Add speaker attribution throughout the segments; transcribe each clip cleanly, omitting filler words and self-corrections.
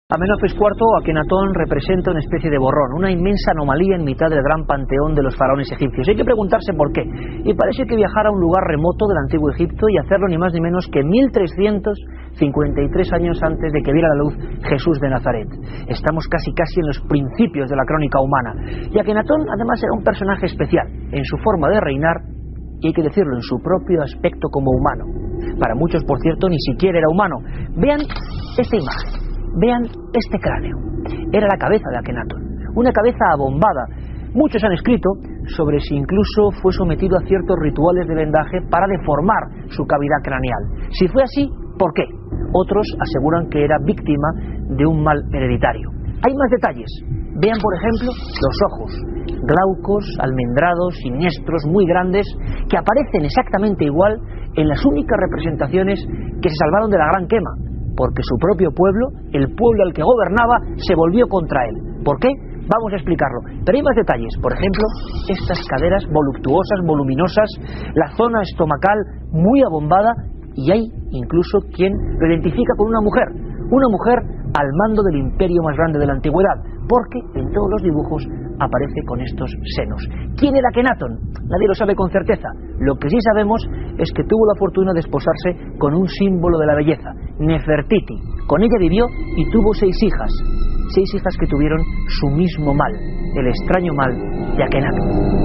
Speaker 1: Amenofis IV o Akenatón representa una especie de borrón, una inmensa anomalía en mitad del gran panteón de los faraones egipcios. Hay que preguntarse por qué. Y parece que viajar a un lugar remoto del antiguo Egipto y hacerlo ni más ni menos que 1353 años antes de que viera la luz Jesús de Nazaret. Estamos casi en los principios de la crónica humana. Y Akenatón además era un personaje especial en su forma de reinar y, hay que decirlo, en su propio aspecto como humano. Para muchos, por cierto, ni siquiera era humano. Vean esta imagen. Vean este cráneo. Era la cabeza de Akenatón, una cabeza abombada. Muchos han escrito sobre si incluso fue sometido a ciertos rituales de vendaje para deformar su cavidad craneal. Si fue así, ¿por qué? Otros aseguran que era víctima de un mal hereditario. Hay más detalles. Vean, por ejemplo, los ojos, glaucos, almendrados, siniestros, muy grandes, que aparecen exactamente igual en las únicas representaciones que se salvaron de la gran quema, porque su propio pueblo, el pueblo al que gobernaba, se volvió contra él. ¿Por qué? Vamos a explicarlo. Pero hay más detalles. Por ejemplo, estas caderas voluptuosas, voluminosas, la zona estomacal muy abombada, y hay incluso quien lo identifica con una mujer al mando del imperio más grande de la antigüedad, porque en todos los dibujos aparece con estos senos. ¿Quién era Akenatón? Nadie lo sabe con certeza. Lo que sí sabemos es que tuvo la fortuna de esposarse con un símbolo de la belleza, Nefertiti. Con ella vivió y tuvo 6 hijas. 6 hijas que tuvieron su mismo mal, el extraño mal de Akenatón.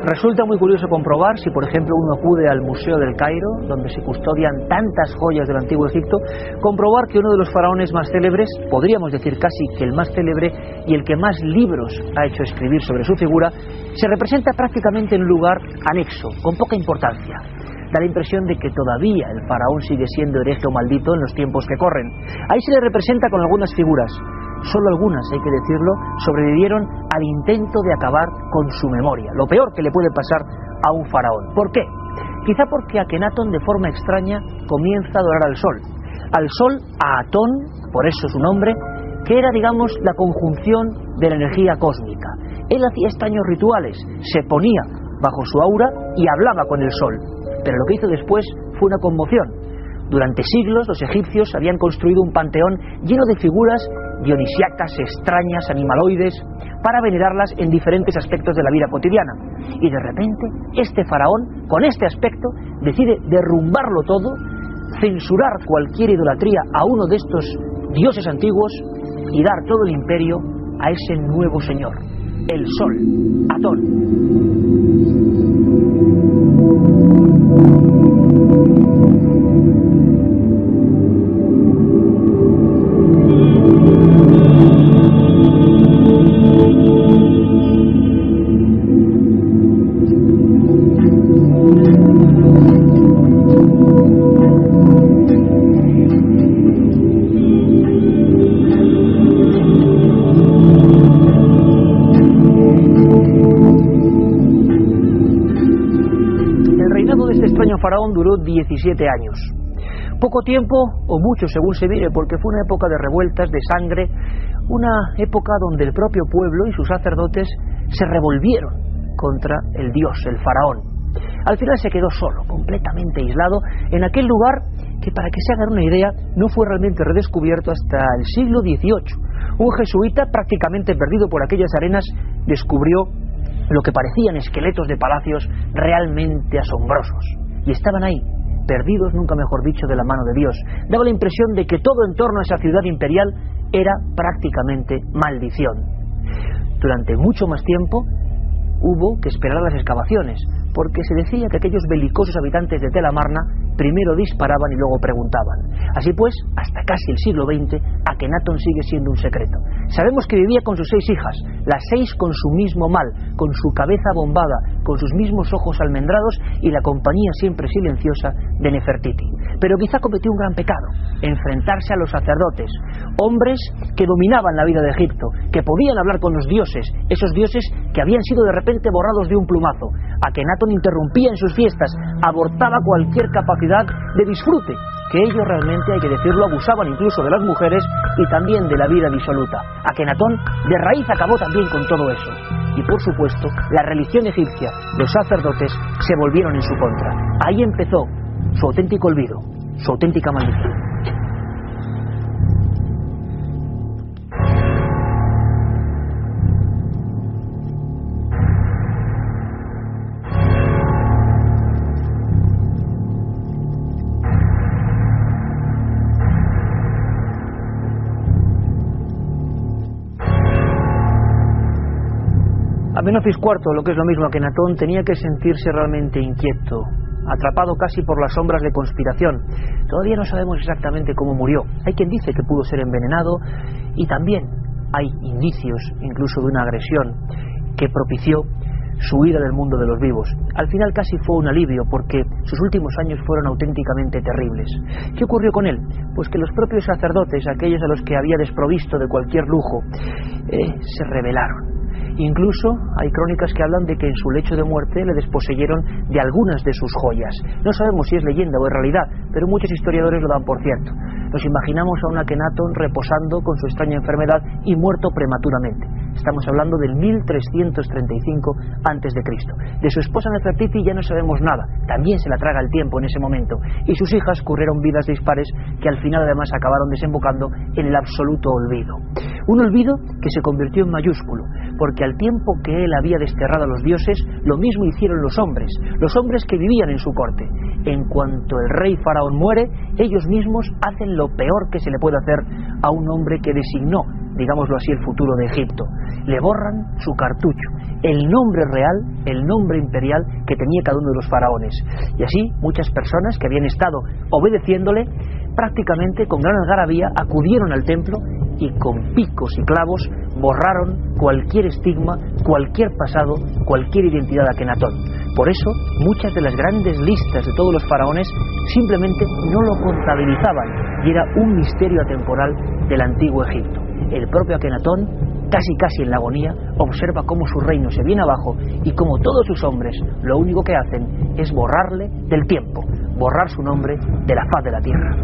Speaker 1: Resulta muy curioso comprobar, si por ejemplo uno acude al Museo del Cairo, donde se custodian tantas joyas del antiguo Egipto, comprobar que uno de los faraones más célebres, podríamos decir casi que el más célebre y el que más libros ha hecho escribir sobre su figura, se representa prácticamente en un lugar anexo, con poca importancia. Da la impresión de que todavía el faraón sigue siendo hereje o maldito en los tiempos que corren. Ahí se le representa con algunas figuras. Solo algunas, hay que decirlo, sobrevivieron al intento de acabar con su memoria. Lo peor que le puede pasar a un faraón. ¿Por qué? Quizá porque Akenatón, de forma extraña, comienza a adorar al sol. Al sol, a Atón, por eso su nombre, que era, digamos, la conjunción de la energía cósmica. Él hacía extraños rituales, se ponía bajo su aura y hablaba con el sol. Pero lo que hizo después fue una conmoción. Durante siglos los egipcios habían construido un panteón lleno de figuras dionisíacas, extrañas, animaloides, para venerarlas en diferentes aspectos de la vida cotidiana. Y de repente, este faraón, con este aspecto, decide derrumbarlo todo, censurar cualquier idolatría a uno de estos dioses antiguos y dar todo el imperio a ese nuevo señor, el sol, Atón. Faraón duró 17 años. Poco tiempo o mucho según se mire, porque fue una época de revueltas, de sangre, una época donde el propio pueblo y sus sacerdotes se revolvieron contra el dios, el faraón. Al final se quedó solo, completamente aislado, en aquel lugar que, para que se hagan una idea, no fue realmente redescubierto hasta el siglo XVIII. Un jesuita, prácticamente perdido por aquellas arenas, descubrió lo que parecían esqueletos de palacios realmente asombrosos. Y estaban ahí, perdidos, nunca mejor dicho, de la mano de Dios. Daba la impresión de que todo en torno a esa ciudad imperial era prácticamente maldición. Durante mucho más tiempo, hubo que esperar a las excavaciones, porque se decía que aquellos belicosos habitantes de Tel Amarna primero disparaban y luego preguntaban. Así pues, hasta casi el siglo XX, Akenatón sigue siendo un secreto. Sabemos que vivía con sus 6 hijas, las 6 con su mismo mal, con su cabeza bombada, con sus mismos ojos almendrados y la compañía siempre silenciosa de Nefertiti. Pero quizá cometió un gran pecado: enfrentarse a los sacerdotes, hombres que dominaban la vida de Egipto, que podían hablar con los dioses, esos dioses que habían sido de repente borrados de un plumazo. Akenatón interrumpía en sus fiestas, abortaba cualquier capacidad de disfrute, que ellos realmente, hay que decirlo, abusaban incluso de las mujeres y también de la vida disoluta. Akenatón de raíz acabó también con todo eso. Y por supuesto, la religión egipcia, los sacerdotes, se volvieron en su contra. Ahí empezó su auténtico olvido, su auténtica maldición. Amenofis IV, lo que es lo mismo Akenatón, tenía que sentirse realmente inquieto, atrapado casi por las sombras de conspiración. Todavía no sabemos exactamente cómo murió. Hay quien dice que pudo ser envenenado y también hay indicios incluso de una agresión que propició su huida del mundo de los vivos. Al final casi fue un alivio, porque sus últimos años fueron auténticamente terribles. ¿Qué ocurrió con él? Pues que los propios sacerdotes, aquellos a los que había desprovisto de cualquier lujo, se rebelaron. Incluso hay crónicas que hablan de que en su lecho de muerte le desposeyeron de algunas de sus joyas. No sabemos si es leyenda o es realidad, pero muchos historiadores lo dan por cierto. Nos imaginamos a un Akenatón reposando con su extraña enfermedad y muerto prematuramente. Estamos hablando del 1335 a.C. De su esposa Nefertiti ya no sabemos nada, también se la traga el tiempo en ese momento, y sus hijas corrieron vidas dispares que al final además acabaron desembocando en el absoluto olvido. Un olvido que se convirtió en mayúsculo, porque al tiempo que él había desterrado a los dioses, lo mismo hicieron los hombres que vivían en su corte. En cuanto el rey faraón muere, ellos mismos hacen lo peor que se le puede hacer a un hombre que designó, digámoslo así, el futuro de Egipto. Le borran su cartucho, el nombre real, el nombre imperial que tenía cada uno de los faraones. Y así muchas personas que habían estado obedeciéndole, prácticamente con gran algarabía acudieron al templo y con picos y clavos borraron cualquier estigma, cualquier pasado, cualquier identidad de Akenatón. Por eso muchas de las grandes listas de todos los faraones simplemente no lo contabilizaban y era un misterio atemporal del antiguo Egipto. El propio Akenatón, casi en la agonía, observa cómo su reino se viene abajo y cómo todos sus hombres lo único que hacen es borrarle del tiempo, borrar su nombre de la faz de la tierra.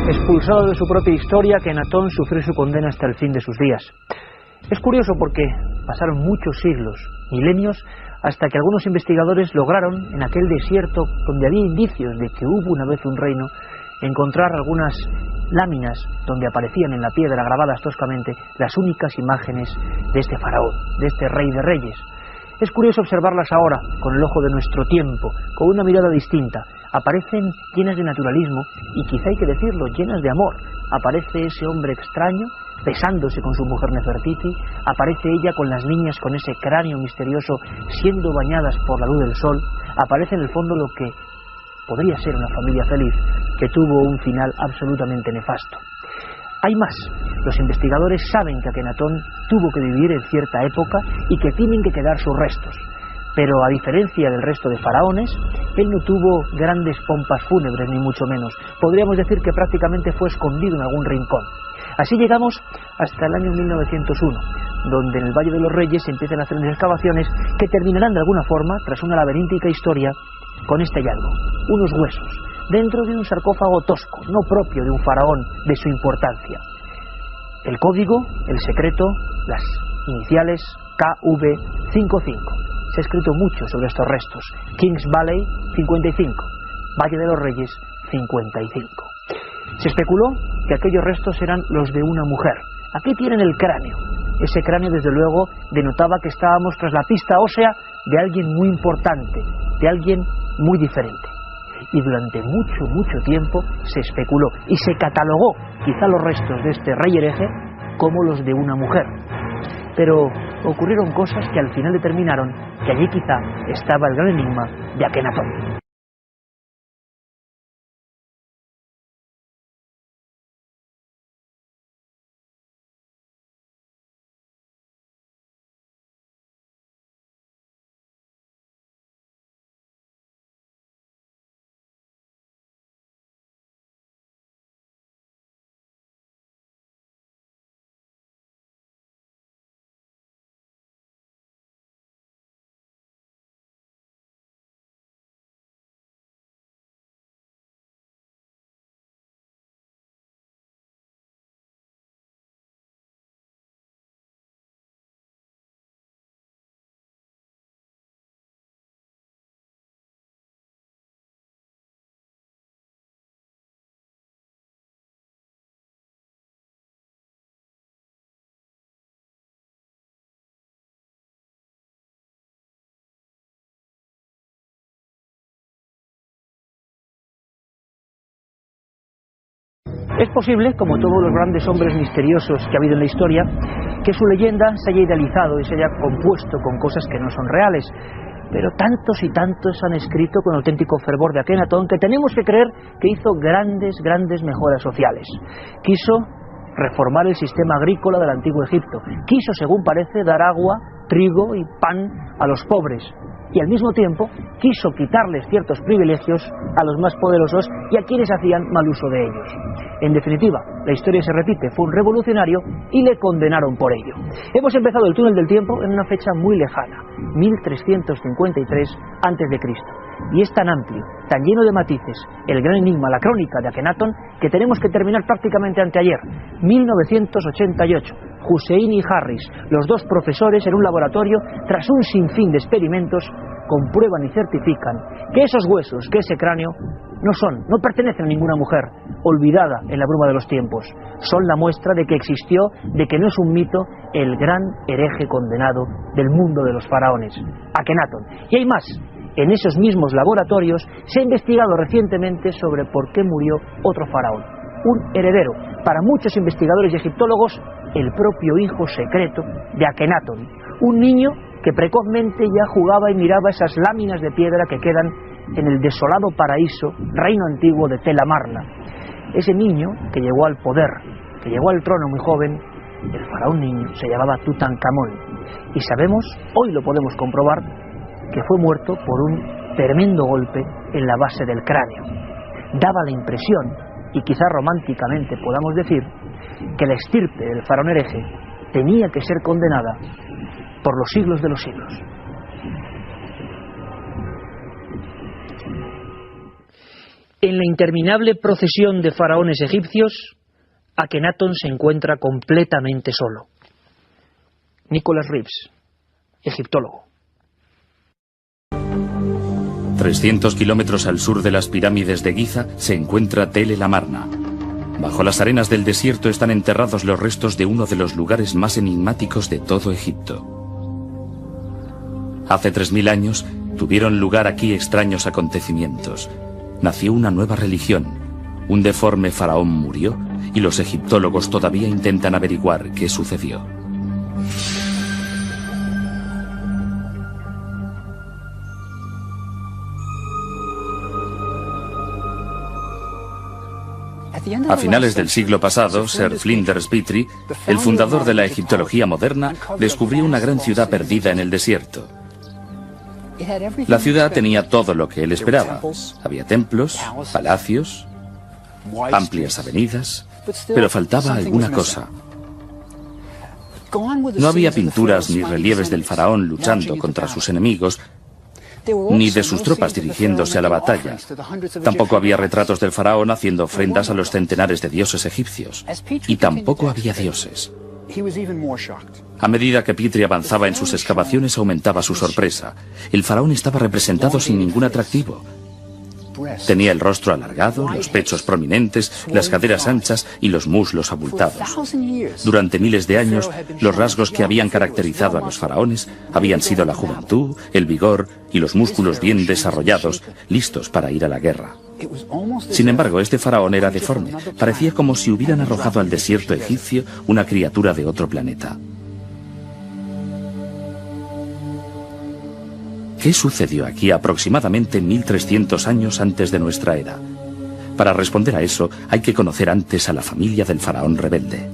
Speaker 1: Expulsado de su propia historia, Akenatón sufrió su condena hasta el fin de sus días. Es curioso porque pasaron muchos siglos, milenios, hasta que algunos investigadores lograron, en aquel desierto donde había indicios de que hubo una vez un reino, encontrar algunas láminas donde aparecían en la piedra grabadas toscamente las únicas imágenes de este faraón, de este rey de reyes. Es curioso observarlas ahora, con el ojo de nuestro tiempo, con una mirada distinta. Aparecen llenas de naturalismo y, quizá hay que decirlo, llenas de amor. Aparece ese hombre extraño besándose con su mujer Nefertiti, aparece ella con las niñas con ese cráneo misterioso siendo bañadas por la luz del sol, aparece en el fondo lo que podría ser una familia feliz que tuvo un final absolutamente nefasto. Hay más. Los investigadores saben que Akenatón tuvo que vivir en cierta época y que tienen que quedar sus restos. Pero a diferencia del resto de faraones, él no tuvo grandes pompas fúnebres, ni mucho menos. Podríamos decir que prácticamente fue escondido en algún rincón. Así llegamos hasta el año 1901, donde en el Valle de los Reyes se empiezan a hacer unas excavaciones que terminarán de alguna forma, tras una laberíntica historia, con este hallazgo: unos huesos, dentro de un sarcófago tosco, no propio de un faraón de su importancia. El código, el secreto, las iniciales KV55. se ha escrito mucho sobre estos restos. Kings Valley, 55. Valle de los Reyes, 55. Se especuló que aquellos restos eran los de una mujer. Aquí tienen el cráneo. Ese cráneo, desde luego, denotaba que estábamos tras la pista ósea de alguien muy importante, de alguien muy diferente. Y durante mucho tiempo se especuló y se catalogó quizá los restos de este rey hereje como los de una mujer. Pero ocurrieron cosas que al final determinaron que allí quizá estaba el gran enigma de Akenatón. Es posible, como todos los grandes hombres misteriosos que ha habido en la historia, que su leyenda se haya idealizado y se haya compuesto con cosas que no son reales. Pero tantos y tantos han escrito con auténtico fervor de Akenatón que tenemos que creer que hizo grandes mejoras sociales. Quiso reformar el sistema agrícola del antiguo Egipto. Quiso, según parece, dar agua, trigo y pan a los pobres. Y al mismo tiempo quiso quitarles ciertos privilegios a los más poderosos y a quienes hacían mal uso de ellos. En definitiva, la historia se repite, fue un revolucionario y le condenaron por ello. Hemos empezado el túnel del tiempo en una fecha muy lejana, 1353 a.C. Y es tan amplio, tan lleno de matices, el gran enigma, la crónica de Akenatón, que tenemos que terminar prácticamente anteayer, 1988. Hussein y Harris, los dos profesores en un laboratorio, tras un sinfín de experimentos, comprueban y certifican que esos huesos, que ese cráneo, no pertenecen a ninguna mujer, olvidada en la bruma de los tiempos. Son la muestra de que existió, de que no es un mito, el gran hereje condenado del mundo de los faraones, Akenatón. Y hay más. En esos mismos laboratorios se ha investigado recientemente sobre por qué murió otro faraón, un heredero, para muchos investigadores y egiptólogos, el propio hijo secreto de Akenatón, un niño que precozmente ya jugaba y miraba esas láminas de piedra que quedan en el desolado paraíso, reino antiguo de Tel Amarna. Ese niño que llegó al poder, que llegó al trono muy joven, el faraón niño, se llamaba Tutankamón. Y sabemos, hoy lo podemos comprobar, que fue muerto por un tremendo golpe en la base del cráneo. Daba la impresión, y quizá románticamente podamos decir, que la estirpe del faraón hereje tenía que ser condenada por los siglos de los siglos. En la interminable procesión de faraones egipcios, Akenatón se encuentra completamente solo. Nicholas Reeves, egiptólogo.
Speaker 2: 300 kilómetros al sur de las pirámides de Giza se encuentra Tel el Amarna. Bajo las arenas del desierto están enterrados los restos de uno de los lugares más enigmáticos de todo Egipto. Hace 3000 años tuvieron lugar aquí extraños acontecimientos. Nació una nueva religión, un deforme faraón murió y los egiptólogos todavía intentan averiguar qué sucedió. A finales del siglo pasado, Sir Flinders Petrie, el fundador de la egiptología moderna, descubrió una gran ciudad perdida en el desierto. La ciudad tenía todo lo que él esperaba. Había templos, palacios, amplias avenidas, pero faltaba alguna cosa. No había pinturas ni relieves del faraón luchando contra sus enemigos, ni de sus tropas dirigiéndose a la batalla. Tampoco había retratos del faraón haciendo ofrendas a los centenares de dioses egipcios. Y tampoco había dioses. A medida que Petrie avanzaba en sus excavaciones, aumentaba su sorpresa. El faraón estaba representado sin ningún atractivo. Tenía el rostro alargado, los pechos prominentes, las caderas anchas y los muslos abultados. Durante miles de años, los rasgos que habían caracterizado a los faraones habían sido la juventud, el vigor y los músculos bien desarrollados, listos para ir a la guerra. Sin embargo, este faraón era deforme. Parecía como si hubieran arrojado al desierto egipcio una criatura de otro planeta. ¿Qué sucedió aquí aproximadamente 1300 años antes de nuestra era? Para responder a eso, hay que conocer antes a la familia del faraón rebelde.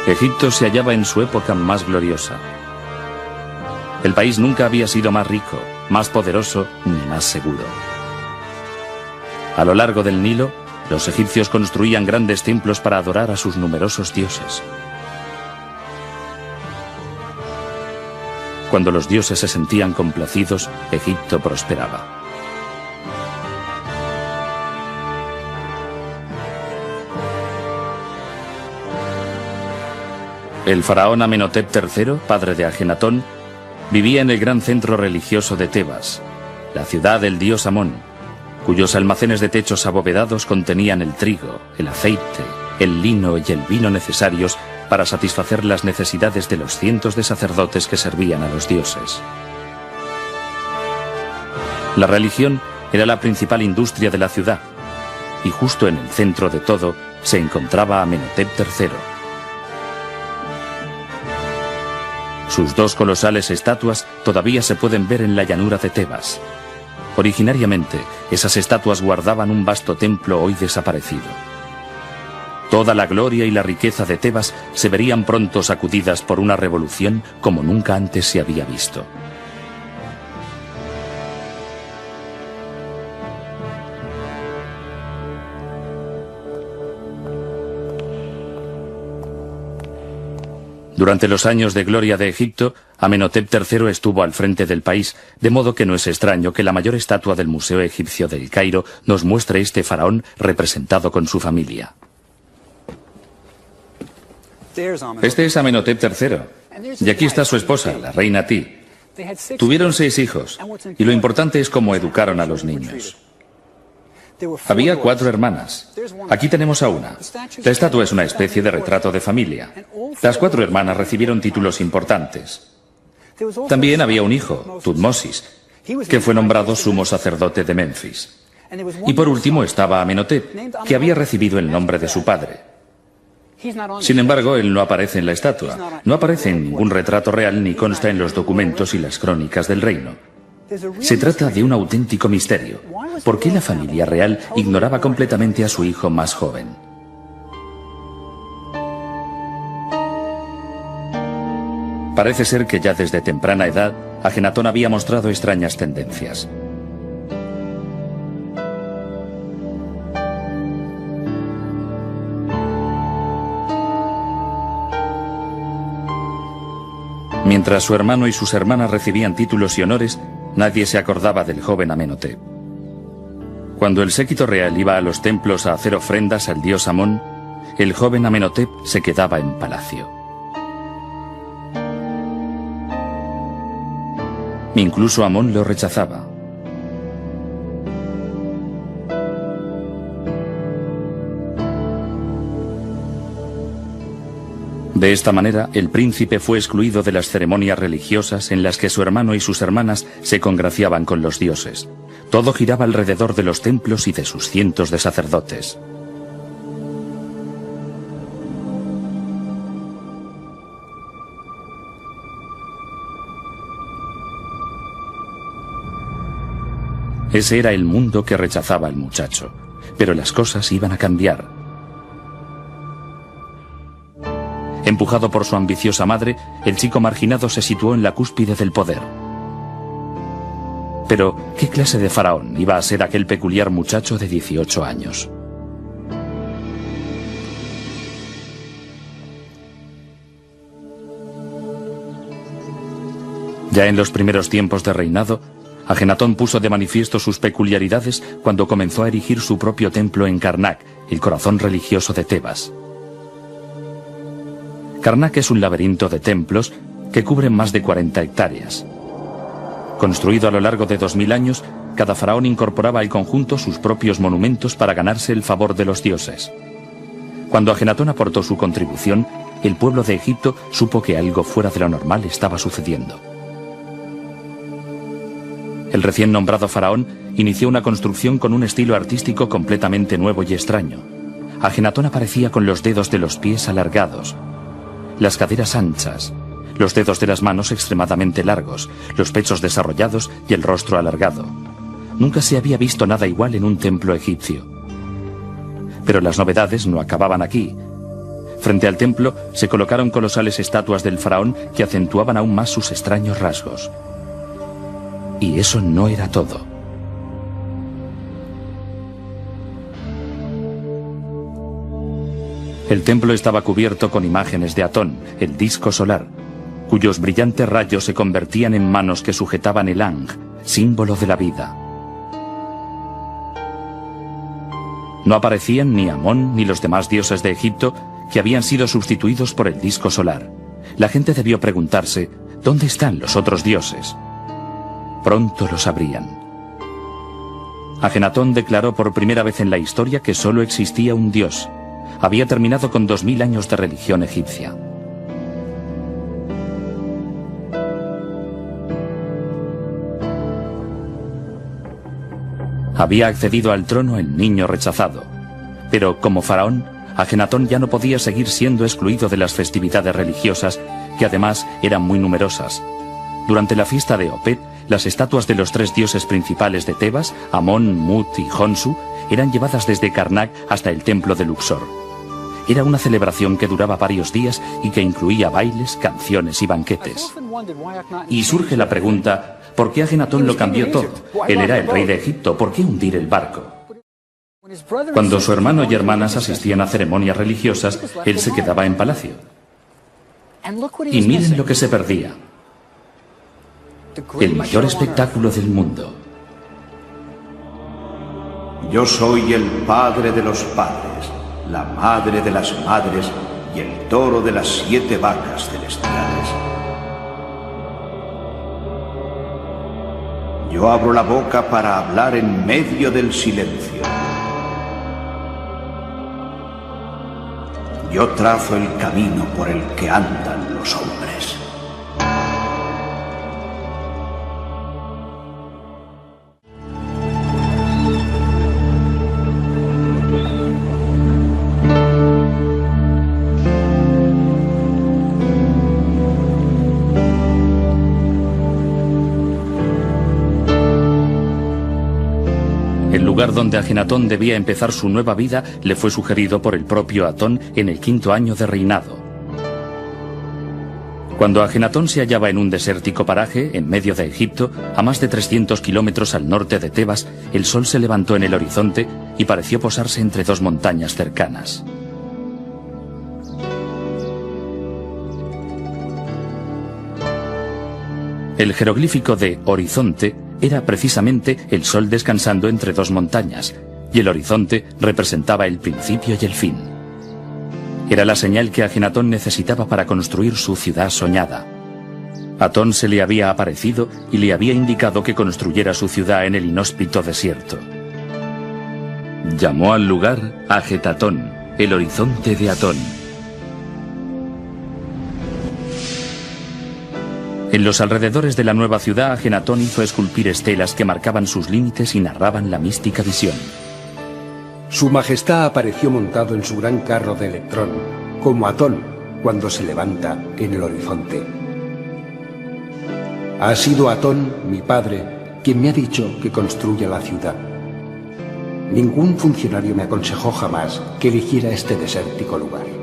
Speaker 2: Egipto se hallaba en su época más gloriosa. El país nunca había sido más rico, más poderoso ni más seguro. A lo largo del Nilo, los egipcios construían grandes templos para adorar a sus numerosos dioses. Cuando los dioses se sentían complacidos, Egipto prosperaba. El faraón Amenhotep III, padre de Ajenatón, vivía en el gran centro religioso de Tebas, la ciudad del dios Amón, cuyos almacenes de techos abovedados contenían el trigo, el aceite, el lino y el vino necesarios para satisfacer las necesidades de los cientos de sacerdotes que servían a los dioses. La religión era la principal industria de la ciudad, y justo en el centro de todo se encontraba Amenhotep III. Sus dos colosales estatuas todavía se pueden ver en la llanura de Tebas. Originariamente, esas estatuas guardaban un vasto templo hoy desaparecido. Toda la gloria y la riqueza de Tebas se verían pronto sacudidas por una revolución como nunca antes se había visto. Durante los años de gloria de Egipto, Amenhotep III estuvo al frente del país, de modo que no es extraño que la mayor estatua del Museo Egipcio del Cairo nos muestre este faraón representado con su familia. Este es Amenhotep III, y aquí está su esposa, la reina Ti. Tuvieron 6 hijos, y lo importante es cómo educaron a los niños. Había 4 hermanas. Aquí tenemos a una. La estatua es una especie de retrato de familia. Las 4 hermanas recibieron títulos importantes. También había un hijo, Tutmosis, que fue nombrado sumo sacerdote de Menfis. Y por último estaba Amenhotep, que había recibido el nombre de su padre. Sin embargo, él no aparece en la estatua, no aparece en ningún retrato real ni consta en los documentos y las crónicas del reino. Se trata de un auténtico misterio. ¿Por qué la familia real ignoraba completamente a su hijo más joven? Parece ser que ya desde temprana edad, Ajenatón había mostrado extrañas tendencias. Mientras su hermano y sus hermanas recibían títulos y honores, nadie se acordaba del joven Amenhotep. Cuando el séquito real iba a los templos a hacer ofrendas al dios Amón, el joven Amenhotep se quedaba en palacio. Incluso Amón lo rechazaba. De esta manera, el príncipe fue excluido de las ceremonias religiosas en las que su hermano y sus hermanas se congraciaban con los dioses. Todo giraba alrededor de los templos y de sus cientos de sacerdotes. Ese era el mundo que rechazaba el muchacho, pero las cosas iban a cambiar. Empujado por su ambiciosa madre, el chico marginado se situó en la cúspide del poder. Pero, ¿qué clase de faraón iba a ser aquel peculiar muchacho de 18 años? Ya en los primeros tiempos de reinado, Ajenatón puso de manifiesto sus peculiaridades cuando comenzó a erigir su propio templo en Karnak, el corazón religioso de Tebas. Karnak es un laberinto de templos que cubren más de 40 hectáreas. Construido a lo largo de 2000 años, cada faraón incorporaba al conjunto sus propios monumentos para ganarse el favor de los dioses. Cuando Ajenatón aportó su contribución, el pueblo de Egipto supo que algo fuera de lo normal estaba sucediendo. El recién nombrado faraón inició una construcción con un estilo artístico completamente nuevo y extraño. Ajenatón aparecía con los dedos de los pies alargados, las caderas anchas, los dedos de las manos extremadamente largos, los pechos desarrollados y el rostro alargado. Nunca se había visto nada igual en un templo egipcio. Pero las novedades no acababan aquí. Frente al templo se colocaron colosales estatuas del faraón que acentuaban aún más sus extraños rasgos. Y eso no era todo. El templo estaba cubierto con imágenes de Atón, el disco solar, cuyos brillantes rayos se convertían en manos que sujetaban el Ang, símbolo de la vida. No aparecían ni Amón ni los demás dioses de Egipto, que habían sido sustituidos por el disco solar. La gente debió preguntarse, ¿dónde están los otros dioses? Pronto lo sabrían. Ajenatón declaró por primera vez en la historia que solo existía un dios. Había terminado con 2000 años de religión egipcia. Había accedido al trono el niño rechazado. Pero como faraón, Ajenatón ya no podía seguir siendo excluido de las festividades religiosas, que además eran muy numerosas. Durante la fiesta de Opet, las estatuas de los 3 dioses principales de Tebas, Amón, Mut y Honsu, eran llevadas desde Karnak hasta el templo de Luxor. Era una celebración que duraba varios días y que incluía bailes, canciones y banquetes. Y surge la pregunta, ¿por qué Ajenatón lo cambió todo? Él era el rey de Egipto, ¿por qué hundir el barco? Cuando su hermano y hermanas asistían a ceremonias religiosas, él se quedaba en palacio. Y miren lo que se perdía. El mayor espectáculo del mundo.
Speaker 3: Yo soy el padre de los padres, la madre de las madres y el toro de las 7 vacas celestiales. Yo abro la boca para hablar en medio del silencio. Yo trazo el camino por el que andan los hombres.
Speaker 2: El lugar donde Ajenatón debía empezar su nueva vida le fue sugerido por el propio Atón en el 5º año de reinado. Cuando Ajenatón se hallaba en un desértico paraje, en medio de Egipto, a más de 300 kilómetros al norte de Tebas, el sol se levantó en el horizonte y pareció posarse entre 2 montañas cercanas. El jeroglífico de horizonte era precisamente el sol descansando entre 2 montañas, y el horizonte representaba el principio y el fin. Era la señal que Ajenatón necesitaba para construir su ciudad soñada. Atón se le había aparecido y le había indicado que construyera su ciudad en el inhóspito desierto. Llamó al lugar Ajetatón, el horizonte de Atón. En los alrededores de la nueva ciudad, Ajenatón hizo esculpir estelas que marcaban sus límites y narraban la mística visión.
Speaker 4: Su majestad apareció montado en su gran carro de electrón, como Atón cuando se levanta en el horizonte. Ha sido Atón, mi padre, quien me ha dicho que construya la ciudad. Ningún funcionario me aconsejó jamás que eligiera este desértico lugar.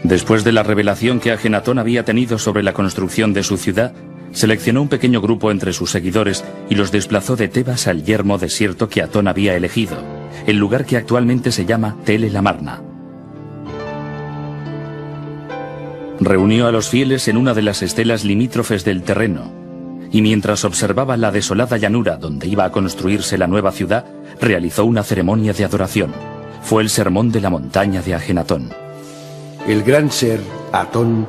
Speaker 2: Después de la revelación que Ajenatón había tenido sobre la construcción de su ciudad, seleccionó un pequeño grupo entre sus seguidores y los desplazó de Tebas al yermo desierto que Atón había elegido, el lugar que actualmente se llama Tel el Amarna. Reunió a los fieles en una de las estelas limítrofes del terreno, y mientras observaba la desolada llanura donde iba a construirse la nueva ciudad, realizó una ceremonia de adoración. Fue el sermón de la montaña de Ajenatón.
Speaker 4: El gran ser, Atón,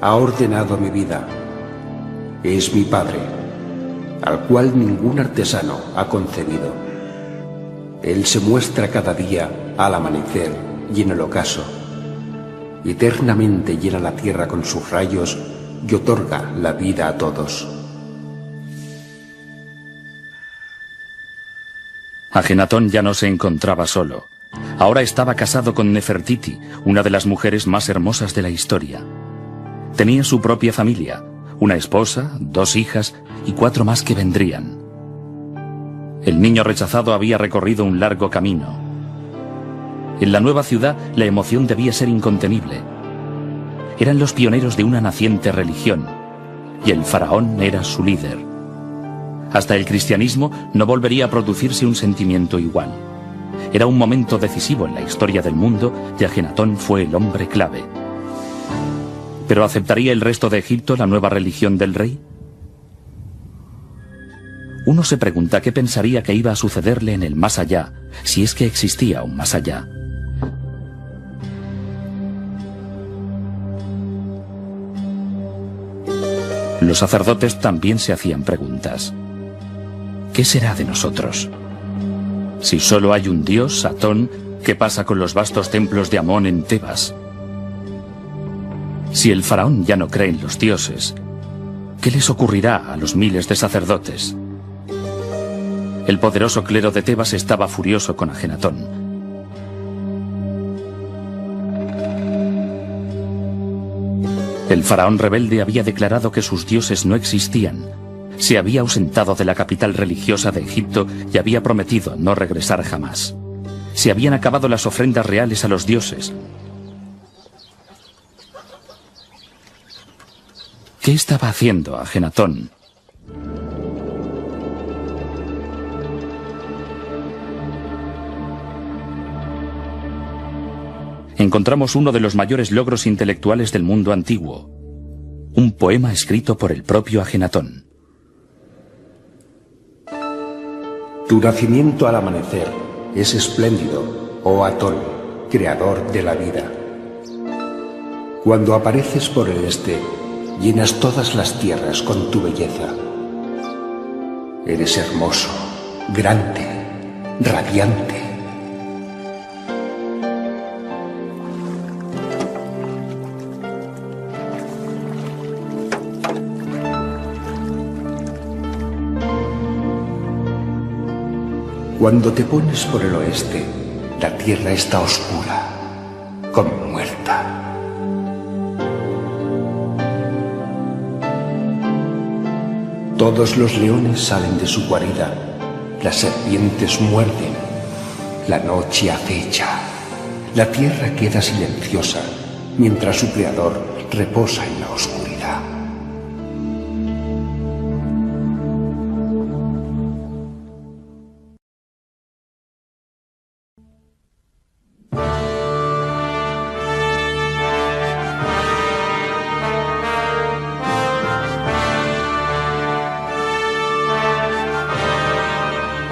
Speaker 4: ha ordenado mi vida. Es mi padre, al cual ningún artesano ha concebido. Él se muestra cada día al amanecer y en el ocaso. Eternamente llena la tierra con sus rayos y otorga la vida a todos.
Speaker 2: Ajenatón ya no se encontraba solo. Ahora estaba casado con Nefertiti, una de las mujeres más hermosas de la historia. Tenía su propia familia, una esposa, 2 hijas y 4 más que vendrían. El niño rechazado había recorrido un largo camino. En la nueva ciudad la emoción debía ser incontenible. Eran los pioneros de una naciente religión, y el faraón era su líder. Hasta el cristianismo no volvería a producirse un sentimiento igual. Era un momento decisivo en la historia del mundo y Ajenatón fue el hombre clave. ¿Pero aceptaría el resto de Egipto la nueva religión del rey? Uno se pregunta qué pensaría que iba a sucederle en el más allá, si es que existía un más allá. Los sacerdotes también se hacían preguntas. ¿Qué será de nosotros? Si solo hay un dios, Atón, ¿qué pasa con los vastos templos de Amón en Tebas? Si el faraón ya no cree en los dioses, ¿qué les ocurrirá a los miles de sacerdotes? El poderoso clero de Tebas estaba furioso con Ajenatón. El faraón rebelde había declarado que sus dioses no existían. Se había ausentado de la capital religiosa de Egipto y había prometido no regresar jamás. Se habían acabado las ofrendas reales a los dioses. ¿Qué estaba haciendo Ajenatón? Encontramos uno de los mayores logros intelectuales del mundo antiguo. Un poema escrito por el propio Ajenatón.
Speaker 4: Tu nacimiento al amanecer es espléndido, oh Atón, creador de la vida. Cuando apareces por el este, llenas todas las tierras con tu belleza. Eres hermoso, grande, radiante. Cuando te pones por el oeste, la tierra está oscura, como muerta. Todos los leones salen de su guarida, las serpientes muerden, la noche acecha, la tierra queda silenciosa, mientras su creador reposa en la oscuridad.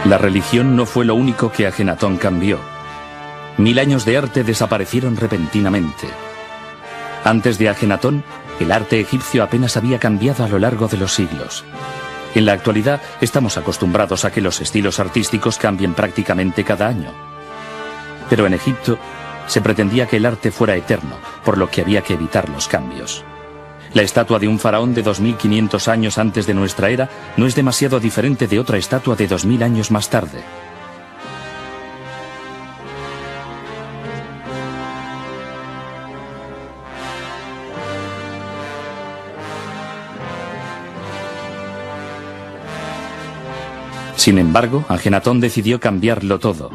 Speaker 2: La religión no fue lo único que Ajenatón cambió. 1000 años de arte desaparecieron repentinamente. Antes de Ajenatón, el arte egipcio apenas había cambiado a lo largo de los siglos. En la actualidad estamos acostumbrados a que los estilos artísticos cambien prácticamente cada año. Pero en Egipto se pretendía que el arte fuera eterno, por lo que había que evitar los cambios. La estatua de un faraón de 2500 años antes de nuestra era no es demasiado diferente de otra estatua de 2000 años más tarde. Sin embargo, Ajenatón decidió cambiarlo todo.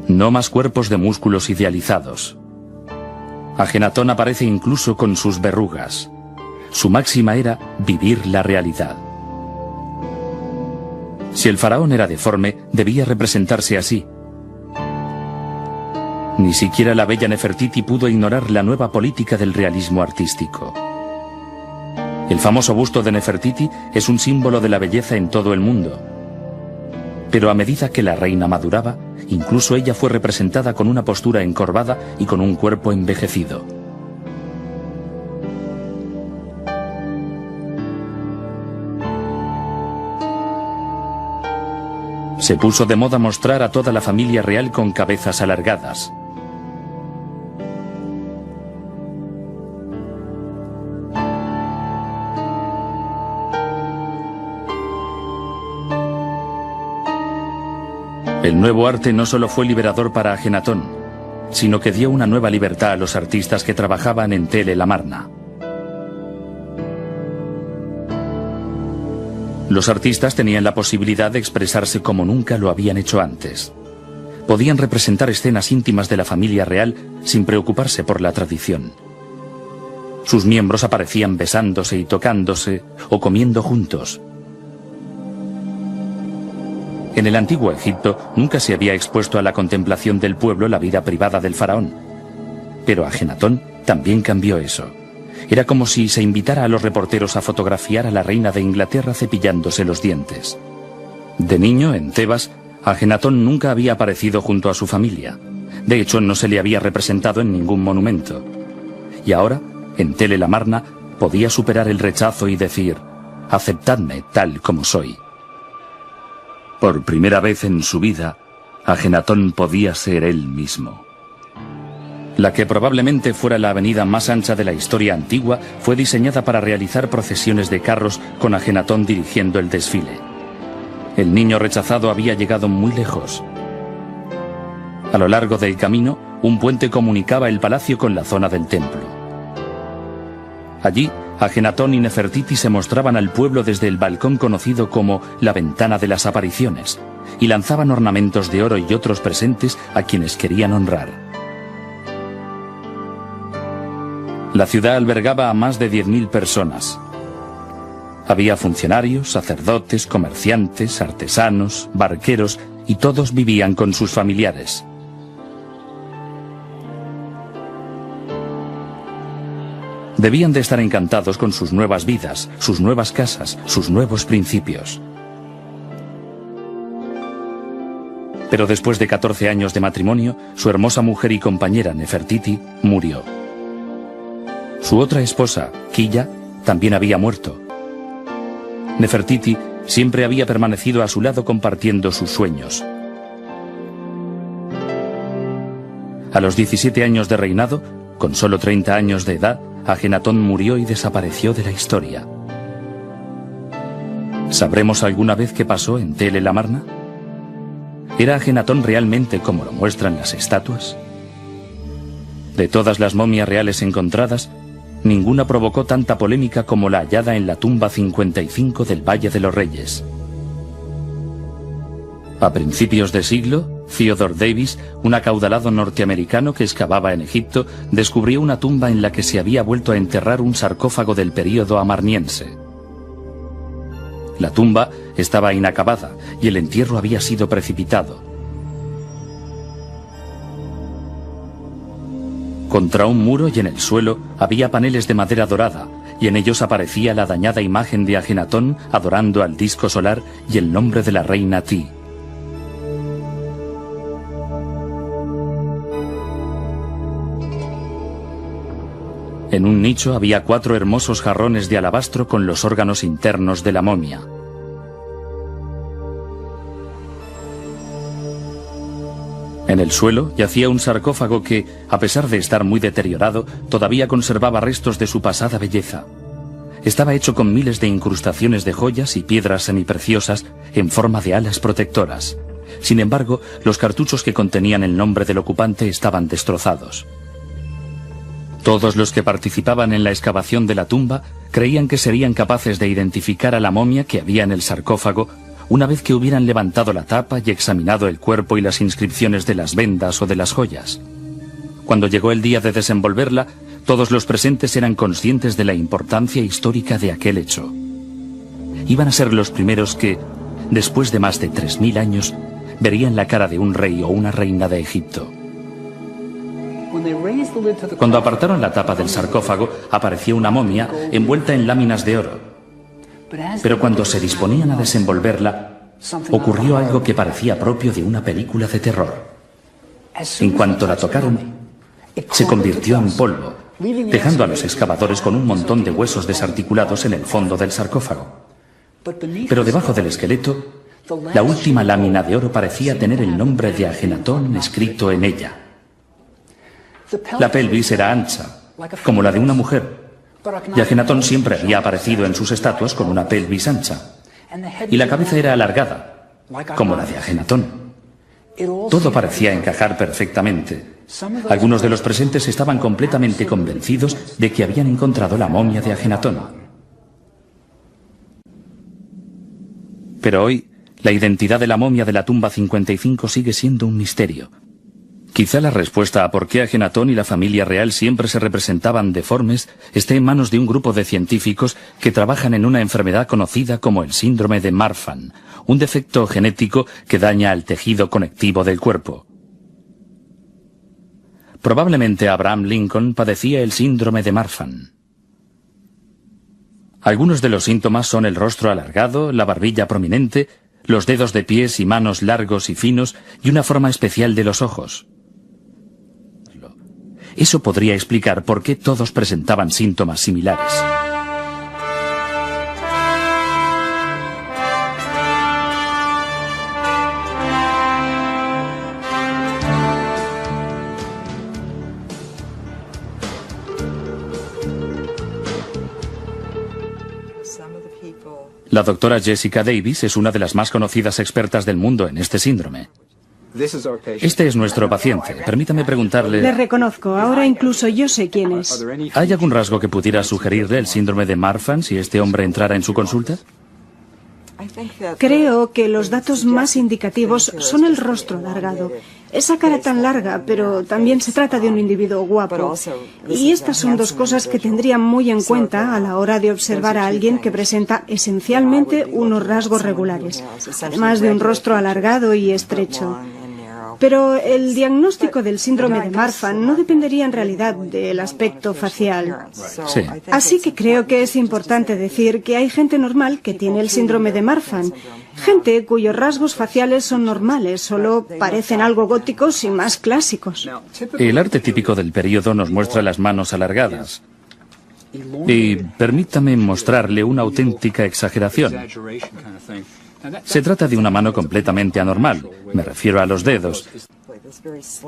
Speaker 2: No más cuerpos de músculos idealizados. Ajenatón aparece incluso con sus verrugas. Su máxima era vivir la realidad. Si el faraón era deforme, debía representarse así. Ni siquiera la bella Nefertiti pudo ignorar la nueva política del realismo artístico. El famoso busto de Nefertiti es un símbolo de la belleza en todo el mundo. Pero a medida que la reina maduraba, incluso ella fue representada con una postura encorvada y con un cuerpo envejecido. Se puso de moda mostrar a toda la familia real con cabezas alargadas. El nuevo arte no solo fue liberador para Ajenatón, sino que dio una nueva libertad a los artistas que trabajaban en Tel el Amarna. Los artistas tenían la posibilidad de expresarse como nunca lo habían hecho antes. Podían representar escenas íntimas de la familia real sin preocuparse por la tradición. Sus miembros aparecían besándose y tocándose o comiendo juntos. En el antiguo Egipto nunca se había expuesto a la contemplación del pueblo la vida privada del faraón. Pero Ajenatón también cambió eso. Era como si se invitara a los reporteros a fotografiar a la reina de Inglaterra cepillándose los dientes. De niño, en Tebas, Ajenatón nunca había aparecido junto a su familia. De hecho, no se le había representado en ningún monumento. Y ahora, en Tel el Amarna, podía superar el rechazo y decir: «Aceptadme tal como soy». Por primera vez en su vida, Ajenatón podía ser él mismo. La que probablemente fuera la avenida más ancha de la historia antigua fue diseñada para realizar procesiones de carros con Ajenatón dirigiendo el desfile. El niño rechazado había llegado muy lejos. A lo largo del camino, un puente comunicaba el palacio con la zona del templo. Allí, Ajenatón y Nefertiti se mostraban al pueblo desde el balcón conocido como la Ventana de las Apariciones y lanzaban ornamentos de oro y otros presentes a quienes querían honrar. La ciudad albergaba a más de 10.000 personas. Había funcionarios, sacerdotes, comerciantes, artesanos, barqueros y todos vivían con sus familiares. Debían de estar encantados con sus nuevas vidas, sus nuevas casas, sus nuevos principios. Pero después de 14 años de matrimonio, su hermosa mujer y compañera Nefertiti murió. Su otra esposa, Quilla, también había muerto. Nefertiti siempre había permanecido a su lado compartiendo sus sueños. A los 17 años de reinado, con solo 30 años de edad, Ajenatón murió y desapareció de la historia. ¿Sabremos alguna vez qué pasó en Tel el Amarna? ¿Era Ajenatón realmente como lo muestran las estatuas? De todas las momias reales encontradas, ninguna provocó tanta polémica como la hallada en la tumba 55 del Valle de los Reyes. A principios de siglo, Theodore Davis, un acaudalado norteamericano que excavaba en Egipto, descubrió una tumba en la que se había vuelto a enterrar un sarcófago del período amarniense. La tumba estaba inacabada y el entierro había sido precipitado. Contra un muro y en el suelo había paneles de madera dorada, y en ellos aparecía la dañada imagen de Ajenatón adorando al disco solar y el nombre de la reina Ti. En un nicho había 4 hermosos jarrones de alabastro con los órganos internos de la momia. En el suelo yacía un sarcófago que, a pesar de estar muy deteriorado, todavía conservaba restos de su pasada belleza. Estaba hecho con miles de incrustaciones de joyas y piedras semipreciosas en forma de alas protectoras. Sin embargo, los cartuchos que contenían el nombre del ocupante estaban destrozados. Todos los que participaban en la excavación de la tumba creían que serían capaces de identificar a la momia que había en el sarcófago una vez que hubieran levantado la tapa y examinado el cuerpo y las inscripciones de las vendas o de las joyas. Cuando llegó el día de desenvolverla, todos los presentes eran conscientes de la importancia histórica de aquel hecho. Iban a ser los primeros que, después de más de 3000 años, verían la cara de un rey o una reina de Egipto. Cuando apartaron la tapa del sarcófago, apareció una momia envuelta en láminas de oro. Pero cuando se disponían a desenvolverla, ocurrió algo que parecía propio de una película de terror. En cuanto la tocaron, se convirtió en polvo, dejando a los excavadores con un montón de huesos desarticulados en el fondo del sarcófago. Pero debajo del esqueleto, la última lámina de oro parecía tener el nombre de Ajenatón escrito en ella. La pelvis era ancha, como la de una mujer, y Ajenatón siempre había aparecido en sus estatuas con una pelvis ancha, y la cabeza era alargada, como la de Ajenatón. Todo parecía encajar perfectamente. Algunos de los presentes estaban completamente convencidos de que habían encontrado la momia de Ajenatón. Pero hoy, la identidad de la momia de la tumba 55 sigue siendo un misterio. Quizá la respuesta a por qué Ajenatón y la familia real siempre se representaban deformes esté en manos de un grupo de científicos que trabajan en una enfermedad conocida como el síndrome de Marfan, un defecto genético que daña al tejido conectivo del cuerpo. Probablemente Abraham Lincoln padecía el síndrome de Marfan. Algunos de los síntomas son el rostro alargado, la barbilla prominente, los dedos de pies y manos largos y finos y una forma especial de los ojos. Eso podría explicar por qué todos presentaban síntomas similares. La doctora Jessica Davis es una de las más conocidas expertas del mundo en este síndrome. Este es nuestro paciente. Permítame preguntarle...
Speaker 5: Le reconozco. Ahora incluso yo sé quién es.
Speaker 2: ¿Hay algún rasgo que pudiera sugerirle el síndrome de Marfan si este hombre entrara en su consulta?
Speaker 5: Creo que los datos más indicativos son el rostro alargado. Esa cara tan larga, pero también se trata de un individuo guapo. Y estas son dos cosas que tendría muy en cuenta a la hora de observar a alguien que presenta esencialmente unos rasgos regulares, además de un rostro alargado y estrecho. Pero el diagnóstico del síndrome de Marfan no dependería en realidad del aspecto facial.
Speaker 2: Sí.
Speaker 5: Así que creo que es importante decir que hay gente normal que tiene el síndrome de Marfan. Gente cuyos rasgos faciales son normales, solo parecen algo góticos y más clásicos.
Speaker 2: El arte típico del período nos muestra las manos alargadas. Y permítame mostrarle una auténtica exageración. Se trata de una mano completamente anormal. Me refiero a los dedos.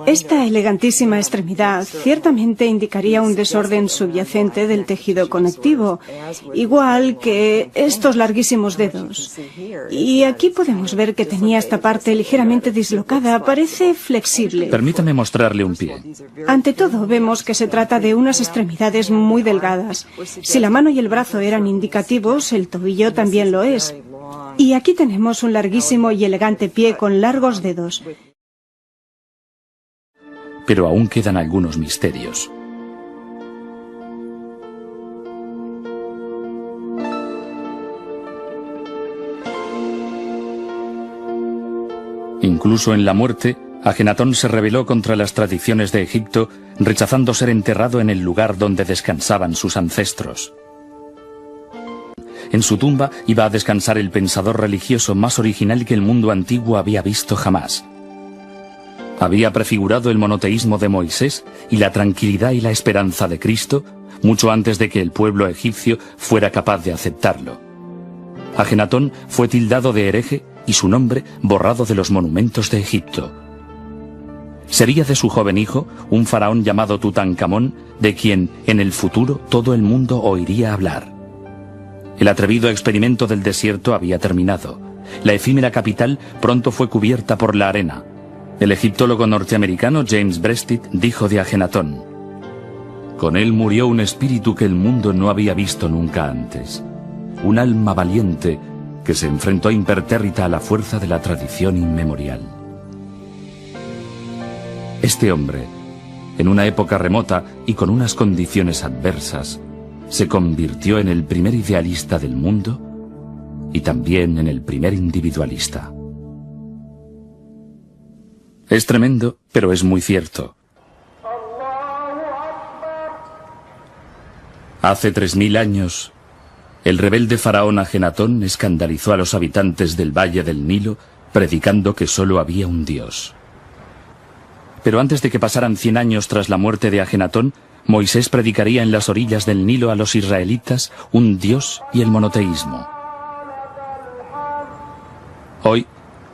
Speaker 5: Esta elegantísima extremidad ciertamente indicaría un desorden subyacente del tejido conectivo, igual que estos larguísimos dedos. Y aquí podemos ver que tenía esta parte ligeramente dislocada, parece flexible.
Speaker 2: Permítame mostrarle un pie.
Speaker 5: Ante todo, vemos que se trata de unas extremidades muy delgadas. Si la mano y el brazo eran indicativos, el tobillo también lo es. Y aquí tenemos un larguísimo y elegante pie con largos dedos.
Speaker 2: Pero aún quedan algunos misterios. Incluso en la muerte, Ajenatón se rebeló contra las tradiciones de Egipto, rechazando ser enterrado en el lugar donde descansaban sus ancestros. En su tumba iba a descansar el pensador religioso más original que el mundo antiguo había visto jamás. Había prefigurado el monoteísmo de Moisés y la tranquilidad y la esperanza de Cristo mucho antes de que el pueblo egipcio fuera capaz de aceptarlo. Ajenatón fue tildado de hereje y su nombre borrado de los monumentos de Egipto. Sería de su joven hijo un faraón llamado Tutankamón, de quien en el futuro todo el mundo oiría hablar. El atrevido experimento del desierto había terminado. La efímera capital pronto fue cubierta por la arena. El egiptólogo norteamericano James Breasted dijo de Ajenatón: con él murió un espíritu que el mundo no había visto nunca antes. Un alma valiente que se enfrentó impertérrita a la fuerza de la tradición inmemorial. Este hombre, en una época remota y con unas condiciones adversas, se convirtió en el primer idealista del mundo y también en el primer individualista. Es tremendo, pero es muy cierto. Hace 3000 años, el rebelde faraón Ajenatón escandalizó a los habitantes del Valle del Nilo, predicando que solo había un dios. Pero antes de que pasaran 100 años tras la muerte de Ajenatón, Moisés predicaría en las orillas del Nilo a los israelitas un dios y el monoteísmo. Hoy,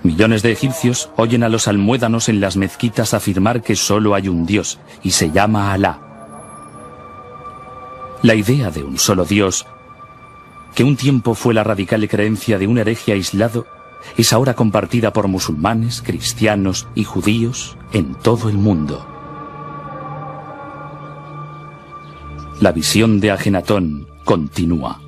Speaker 2: millones de egipcios oyen a los almuédanos en las mezquitas afirmar que solo hay un dios, y se llama Alá. La idea de un solo dios, que un tiempo fue la radical creencia de un hereje aislado, es ahora compartida por musulmanes, cristianos y judíos en todo el mundo. La visión de Ajenatón continúa.